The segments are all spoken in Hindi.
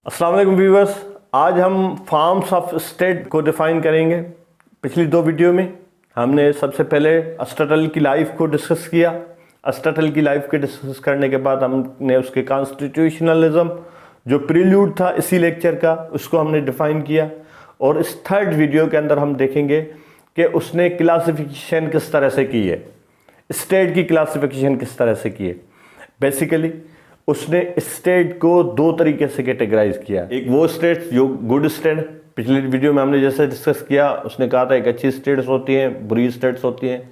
अस्सलाम वालेकुम व्यूअर्स, आज हम फॉर्म्स ऑफ स्टेट को डिफ़ाइन करेंगे। पिछली दो वीडियो में हमने सबसे पहले अरिस्टोटल की लाइफ को डिस्कस किया। अरिस्टोटल की लाइफ के डिस्कस करने के बाद हमने उसके कॉन्स्टिट्यूशनलिज्म जो प्रील्यूड था इसी लेक्चर का, उसको हमने डिफ़ाइन किया। और इस थर्ड वीडियो के अंदर हम देखेंगे कि उसने क्लासिफिकेशन किस तरह से की है, स्टेट की क्लासिफिकेशन किस तरह से की है। बेसिकली उसने स्टेट को दो तरीके से कैटेगराइज किया। एक वो स्टेट जो गुड स्टेट, पिछली वीडियो में हमने जैसे डिस्कस किया, उसने कहा था एक अच्छी स्टेट्स होती हैं, बुरी स्टेट्स होती हैं।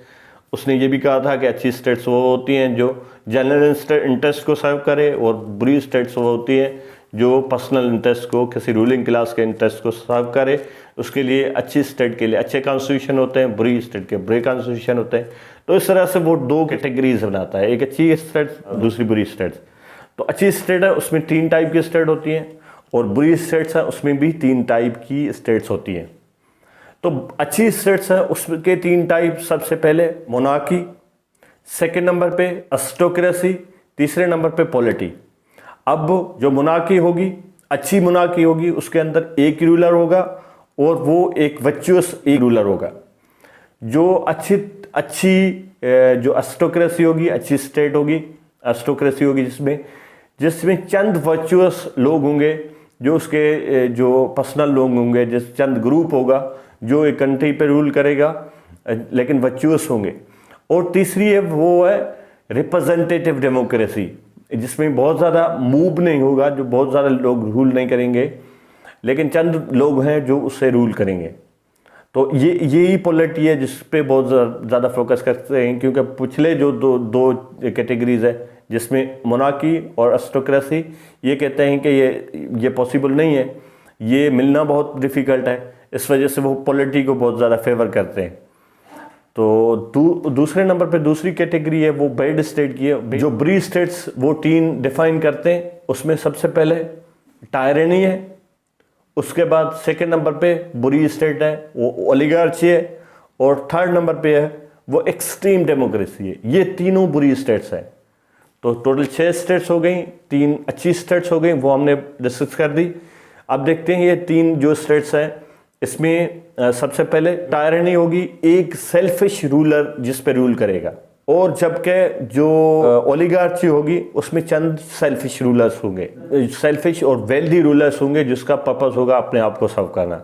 उसने ये भी कहा था कि अच्छी स्टेट्स वो होती हैं जो जनरल इंटरेस्ट को सर्व करे, और बुरी स्टेट्स वो होती हैं जो पर्सनल इंटरेस्ट को, किसी रूलिंग क्लास के इंटरेस्ट को सर्व करे। उसके लिए अच्छी स्टेट के लिए अच्छे कॉन्स्टिट्यूशन होते हैं, बुरी स्टेट के बुरे कॉन्स्टिट्यूशन होते हैं। तो इस तरह से वो दो कैटेगरीज बनाता है, एक अच्छी स्टेट, दूसरी बुरी स्टेट्स। तो अच्छी स्टेट है उसमें तीन टाइप की स्टेट होती हैं, और बुरी स्टेट्स है उसमें भी तीन टाइप की स्टेट्स होती हैं। तो अच्छी स्टेट्स है उसके तीन टाइप, सबसे पहले मोनार्की, सेकंड नंबर पे एरिस्टोक्रेसी, तीसरे नंबर पे पॉलिटी। अब जो मोनार्की होगी, अच्छी मोनार्की होगी, उसके अंदर एक रूलर होगा और वो एक वर्चुअस एक रूलर होगा। जो अच्छी जो एरिस्टोक्रेसी होगी, अच्छी स्टेट होगी, एरिस्टोक्रेसी होगी जिसमें चंद वर्चुअस लोग होंगे, जो उसके जो पर्सनल लोग होंगे, जिस चंद ग्रुप होगा जो एक कंट्री पे रूल करेगा, लेकिन वर्चुअस होंगे। और तीसरी है वो है रिप्रेजेंटेटिव डेमोक्रेसी, जिसमें बहुत ज़्यादा मूव नहीं होगा, जो बहुत ज़्यादा लोग रूल नहीं करेंगे, लेकिन चंद लोग हैं जो उससे रूल करेंगे। तो यही पॉलिटी है जिस पे बहुत ज़्यादा फोकस करते हैं, क्योंकि पिछले जो दो कैटेगरीज है जिसमें मोनार्की और एरिस्टोक्रेसी, ये कहते हैं कि ये पॉसिबल नहीं है, ये मिलना बहुत डिफ़िकल्ट है, इस वजह से वो पॉलिटी को बहुत ज़्यादा फेवर करते हैं। तो दूसरे नंबर पे दूसरी कैटेगरी है वो बैड स्टेट की है। जो बुरी स्टेट्स वो तीन डिफाइन करते हैं, उसमें सबसे पहले टायरनी है, उसके बाद सेकंड नंबर पे बुरी स्टेट है वो ओलिगार्ची है, और थर्ड नंबर पे है वो एक्सट्रीम डेमोक्रेसी है। ये तीनों बुरी स्टेट्स हैं। तो टोटल 6 स्टेट्स हो गई, 3 अच्छी स्टेट्स हो गई, वो हमने डिस्कस कर दी। अब देखते हैं ये तीन जो स्टेट्स हैं, इसमें सबसे पहले टायरनी होगी, एक सेल्फिश रूलर जिस पे रूल करेगा, और जबकि जो ओलिगार्ची होगी उसमें चंद सेल्फिश रूलर्स होंगे, सेल्फिश और वेल्दी रूलर्स होंगे जिसका पर्पस होगा अपने आप को सर्व करना।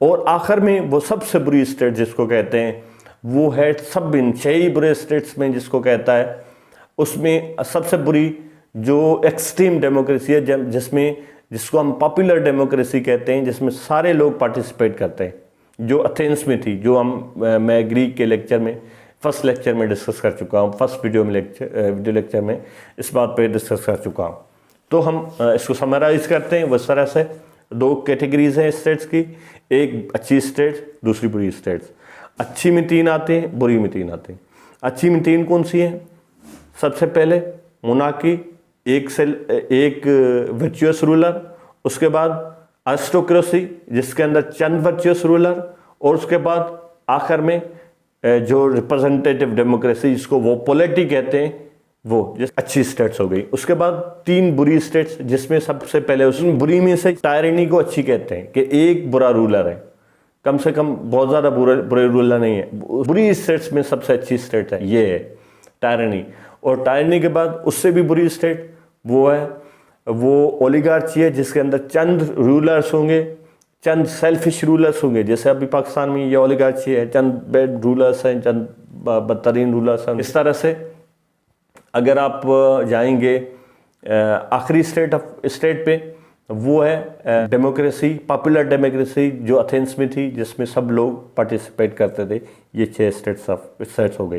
और आखिर में वो सबसे बुरी स्टेट जिसको कहते हैं वो है सब इन 6 बुरे स्टेट्स में जिसको कहता है, उसमें सबसे बुरी जो एक्सट्रीम डेमोक्रेसी है, जिसको हम पॉपुलर डेमोक्रेसी कहते हैं, जिसमें सारे लोग पार्टिसिपेट करते हैं, जो एथेंस में थी, जो मैं ग्रीक के लेक्चर में फर्स्ट लेक्चर में डिस्कस कर चुका हूँ, फर्स्ट वीडियो लेक्चर में इस बात पे डिस्कस कर चुका हूँ। तो हम इसको समराइज करते हैं। उस तरह से दो कैटेगरीज हैं स्टेट्स की, एक अच्छी स्टेट, दूसरी बुरी स्टेट्स। अच्छी में 3 आते हैं, बुरी में 3 आते हैं। अच्छी में 3 कौन सी हैं? सबसे पहले मोनार्की, एक वर्चुअस रूलर, उसके बाद एरिस्टोक्रेसी जिसके अंदर चंद वर्चुअस रूलर, और उसके बाद आखिर में जो रिप्रेजेंटेटिव डेमोक्रेसी जिसको वो पॉलिटी कहते हैं, वो अच्छी स्टेट्स हो गई। उसके बाद 3 बुरी स्टेट्स, जिसमें सबसे पहले उसमें बुरी में से टायरनी को अच्छी कहते हैं कि एक बुरा रूलर है, कम से कम बहुत ज़्यादा बुरे रूलर नहीं है। बुरी स्टेट्स में सबसे अच्छी स्टेट है ये है टायरनी। और टायरनी के बाद उससे भी बुरी स्टेट वो ओलिगार्ची है, जिसके अंदर चंद रूलर्स होंगे, चंद सेल्फिश रूलर्स होंगे। जैसे अभी पाकिस्तान में ये ओलिगार्ची है, चंद बैड रूलर्स हैं, चंद बदतरीन रूलर्स हैं। इस तरह से अगर आप जाएंगे आखिरी स्टेट पे, वो है डेमोक्रेसी, पॉपुलर डेमोक्रेसी जो एथेंस में थी, जिसमें सब लोग पार्टिसिपेट करते थे। ये 6 स्टेट्स हो गए।